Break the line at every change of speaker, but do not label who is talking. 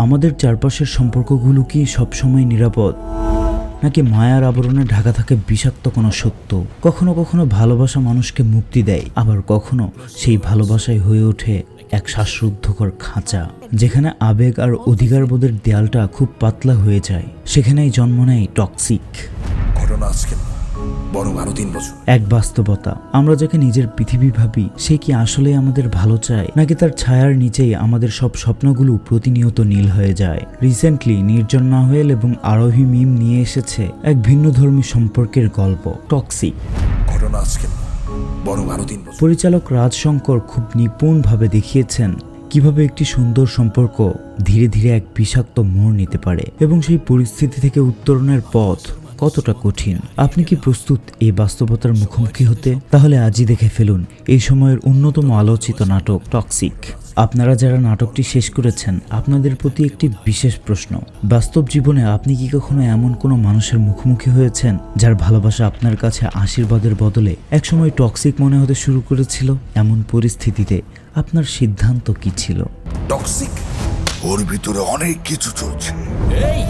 আমাদের চারপাশের সম্পর্কগুলো কি সবসময় নিরাপদ, নাকি মায়ার আবরণে ঢাকা থাকে বিষাক্ত কোনো সত্য? কখনো কখনো ভালোবাসা মানুষকে মুক্তি দেয়, আবার কখনো সেই ভালোবাসায় হয়ে ওঠে এক শ্বাসরুদ্ধকর খাঁচা, যেখানে আবেগ আর অধিকারবোধের দেয়ালটা খুব পাতলা হয়ে যায়। সেখানেই জন্ম নেয় টক্সিক।
ঘটনা আজকে না, বরং আরো 3 বছর।
এক বাস্তবতা, আমরা যাকে নিজের পৃথিবী ভাবি সে কি আসলে আমাদের ভালো চায়, নাকি তার ছায়ার নিচেই আমাদের সব স্বপ্নগুলো প্রতিনিয়ত নীল হয়ে যায়? রিসেন্টলি নির্জন নাহয়েল এবং আরোহী মিম নিয়ে এসেছে এক ভিন্নধর্মী সম্পর্কের গল্প, টক্সিক।
ঘটনা আজকে না, বরং আরো 3 বছর।
পরিচালক রাজশঙ্কর খুব নিপুণভাবে দেখিয়েছেন কিভাবে একটি সুন্দর সম্পর্ক ধীরে ধীরে এক বিষাক্ত মোড় নিতে পারে এবং সেই পরিস্থিতি থেকে উত্তরণের পথ কতটা কঠিন। আপনি কি প্রস্তুত এই বাস্তবতার মুখোমুখি হতে? তাহলে আজই দেখে ফেলুন এই সময়ের অন্যতম আলোচিত নাটক টক্সিক। আপনারা যারা নাটকটি শেষ করেছেন, আপনাদের প্রতি একটি বিশেষ প্রশ্ন। বাস্তব জীবনে আপনি কি কখনো এমন কোনো মানুষের মুখোমুখি হয়েছেন যার ভালোবাসা আপনার কাছে আশীর্বাদের বদলে একসময় টক্সিক মনে হতে শুরু করেছিল? এমন পরিস্থিতিতে আপনার সিদ্ধান্ত কি ছিল?
টক্সিক, ওর ভিতরে অনেক কিছু চলছে।
এই